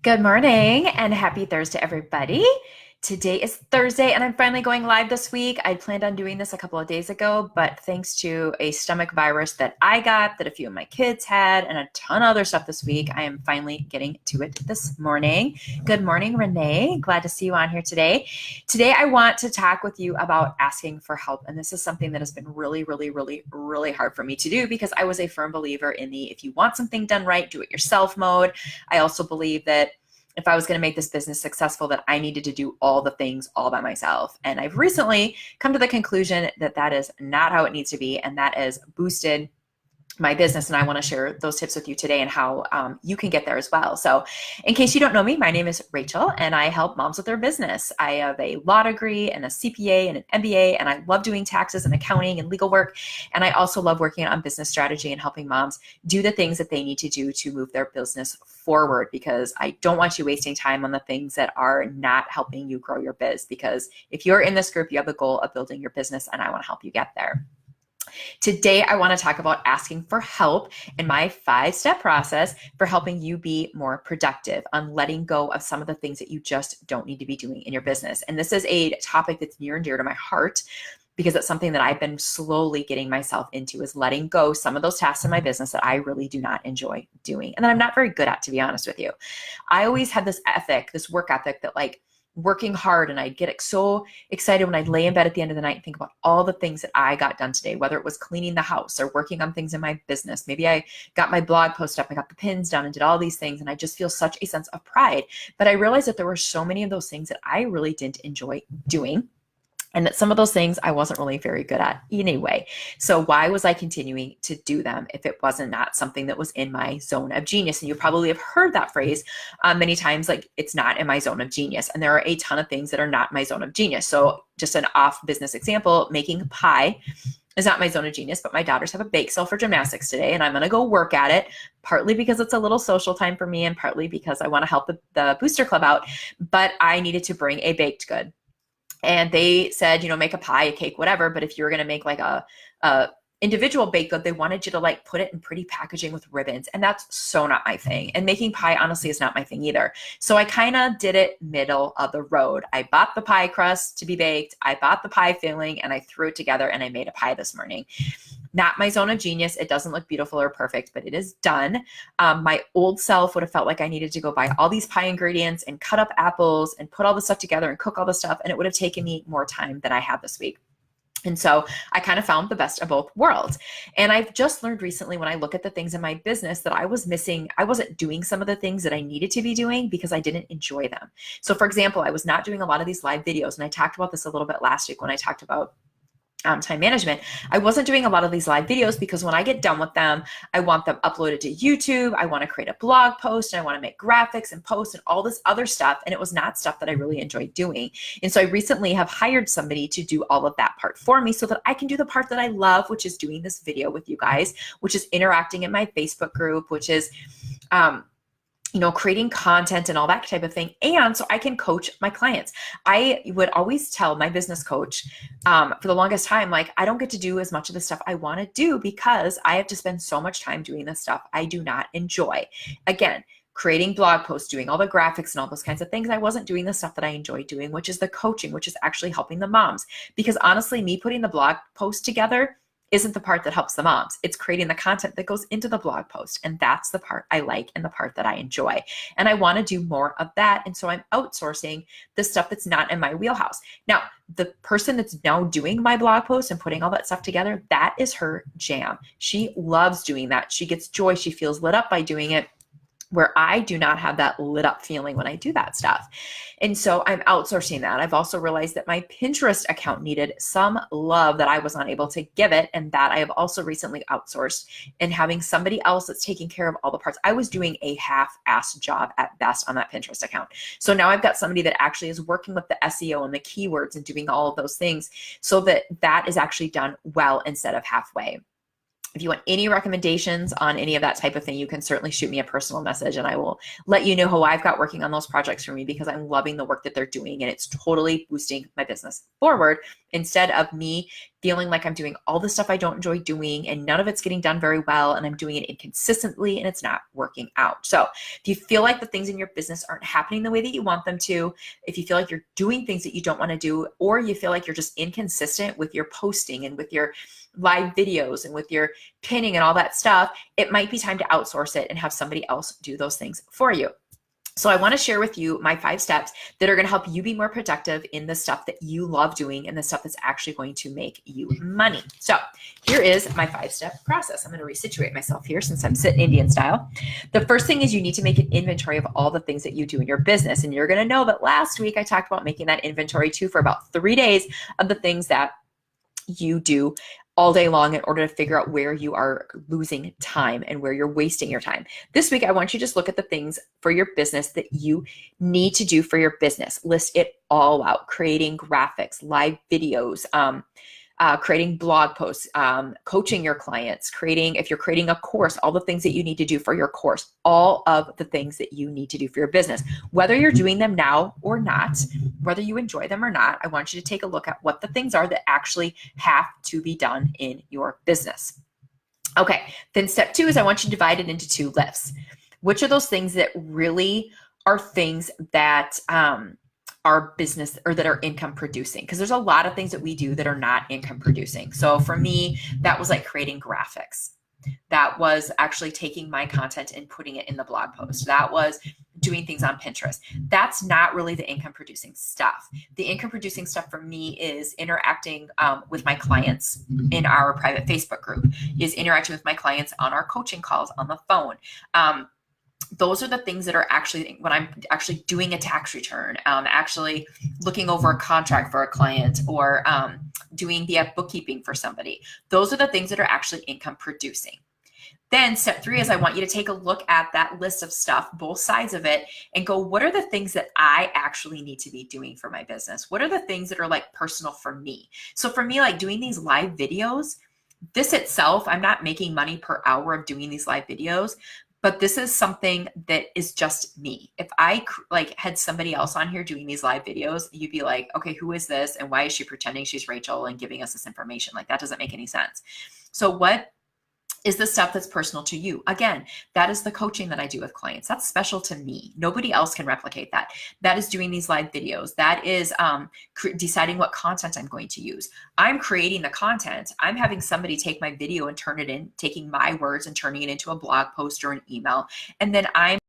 Good morning and happy Thursday, everybody. Today is Thursday and I'm finally going live this week. I planned on doing this a couple of days ago, but thanks to a stomach virus that I got, that a few of my kids had, and a ton of other stuff this week, I am finally getting to it this morning. Good morning, Renee. Glad to see you on here today. Today, I want to talk with you about asking for help. And this is something that has been really, really, really, really hard for me to do because I was a firm believer in the if you want something done right, do it yourself mode. I also believe that if I was going to make this business successful, that I needed to do all the things all by myself. And I've recently come to the conclusion that that is not how it needs to be. And that has boosted my business. And I want to share those tips with you today and how you can get there as well. So in case you don't know me, my name is Rachel and I help moms with their business. I have a law degree and a CPA and an MBA, and I love doing taxes and accounting and legal work. And I also love working on business strategy and helping moms do the things that they need to do to move their business forward, because I don't want you wasting time on the things that are not helping you grow your biz. Because if you're in this group, you have the goal of building your business and I want to help you get there. Today, I want to talk about asking for help in my 5-step process for helping you be more productive, on letting go of some of the things that you just don't need to be doing in your business. And this is a topic that's near and dear to my heart because it's something that I've been slowly getting myself into, is letting go some of those tasks in my business that I really do not enjoy doing and that I'm not very good at, to be honest with you. I always had this ethic, this work ethic, that working hard, and I'd get so excited when I'd lay in bed at the end of the night and think about all the things that I got done today, whether it was cleaning the house or working on things in my business. Maybe I got my blog post up, I got the pins done and did all these things, and I just feel such a sense of pride. But I realized that there were so many of those things that I really didn't enjoy doing, and that some of those things I wasn't really very good at anyway. So why was I continuing to do them if it wasn't not something that was in my zone of genius? And you probably have heard that phrase many times, like, it's not in my zone of genius. And there are a ton of things that are not my zone of genius. So just an off business example, making pie is not my zone of genius, but my daughters have a bake sale for gymnastics today, and I'm going to go work at it, partly because it's a little social time for me and partly because I want to help the booster club out. But I needed to bring a baked good. And they said, make a pie, a cake, whatever. But if you were going to make like a individual baked good, they wanted you to put it in pretty packaging with ribbons. And that's so not my thing. And making pie, honestly, is not my thing either. So I kind of did it middle of the road. I bought the pie crust to be baked. I bought the pie filling and I threw it together and I made a pie this morning. Not my zone of genius. It doesn't look beautiful or perfect, but it is done. My old self would have felt like I needed to go buy all these pie ingredients and cut up apples and put all this stuff together and cook all this stuff. And it would have taken me more time than I had this week. And so I kind of found the best of both worlds. And I've just learned recently, when I look at the things in my business, that I wasn't doing some of the things that I needed to be doing because I didn't enjoy them. So for example, I was not doing a lot of these live videos. And I talked about this a little bit last week when I talked about time management. I wasn't doing a lot of these live videos because when I get done with them, I want them uploaded to YouTube. I want to create a blog post and I want to make graphics and posts and all this other stuff. And it was not stuff that I really enjoyed doing. And so I recently have hired somebody to do all of that part for me so that I can do the part that I love, which is doing this video with you guys, which is interacting in my Facebook group, which is, creating content and all that type of thing. And so I can coach my clients. I would always tell my business coach for the longest time, I don't get to do as much of the stuff I want to do because I have to spend so much time doing the stuff I do not enjoy. Again, creating blog posts, doing all the graphics and all those kinds of things. I wasn't doing the stuff that I enjoy doing, which is the coaching, which is actually helping the moms. Because honestly, me putting the blog post together isn't the part that helps the moms. It's creating the content that goes into the blog post. And that's the part I like and the part that I enjoy. And I want to do more of that. And so I'm outsourcing the stuff that's not in my wheelhouse. Now, the person that's now doing my blog post and putting all that stuff together, that is her jam. She loves doing that. She gets joy. She feels lit up by doing it, where I do not have that lit up feeling when I do that stuff. And so I'm outsourcing that. I've also realized that my Pinterest account needed some love that I was not able to give it, and that I have also recently outsourced and having somebody else that's taking care of all the parts. I was doing a half-assed job at best on that Pinterest account. So now I've got somebody that actually is working with the SEO and the keywords and doing all of those things so that that is actually done well instead of halfway. If you want any recommendations on any of that type of thing, you can certainly shoot me a personal message and I will let you know who I've got working on those projects for me, because I'm loving the work that they're doing and it's totally boosting my business forward instead of me feeling like I'm doing all the stuff I don't enjoy doing and none of it's getting done very well and I'm doing it inconsistently and it's not working out. So if you feel like the things in your business aren't happening the way that you want them to, if you feel like you're doing things that you don't want to do, or you feel like you're just inconsistent with your posting and with your live videos and with your pinning and all that stuff, it might be time to outsource it and have somebody else do those things for you. So I want to share with you my 5 steps that are going to help you be more productive in the stuff that you love doing and the stuff that's actually going to make you money. So here is my 5-step process. I'm going to resituate myself here since I'm sitting Indian style. The first thing is you need to make an inventory of all the things that you do in your business. And you're going to know that last week I talked about making that inventory too for about 3 days of the things that you do all day long in order to figure out where you are losing time and where you're wasting your time. This week, I want you to just look at the things for your business that you need to do for your business. List it all out: creating graphics, live videos, creating blog posts, coaching your clients, if you're creating a course, all the things that you need to do for your course, all of the things that you need to do for your business, whether you're doing them now or not, whether you enjoy them or not. I want you to take a look at what the things are that actually have to be done in your business. Okay, then step 2 is I want you to divide it into 2 lists. Which are those things that really are things that are business or that are income producing? Because there's a lot of things that we do that are not income producing. So for me, that was like creating graphics. That was actually taking my content and putting it in the blog post. That was doing things on Pinterest. That's not really the income producing stuff. The income producing stuff for me is interacting with my clients in our private Facebook group, is interacting with my clients on our coaching calls on the phone. Those are the things that are actually when I'm actually doing a tax return, actually looking over a contract for a client, or doing the bookkeeping for somebody. Those are the things that are actually income producing. Then step 3 is I want you to take a look at that list of stuff, both sides of it, and go, what are the things that I actually need to be doing for my business? What are the things that are like personal for me? So for me, like doing these live videos, this itself, I'm not making money per hour of doing these live videos, but this is something that is just me. If I had somebody else on here doing these live videos, you'd be like, okay, who is this? And why is she pretending she's Rachel and giving us this information? Like, that doesn't make any sense. So what is the stuff that's personal to you? Again, that is the coaching that I do with clients. That's special to me. Nobody else can replicate that. That is doing these live videos. That is deciding what content I'm going to use. I'm creating the content. I'm having somebody take my video and taking my words and turning it into a blog post or an email. And then I'm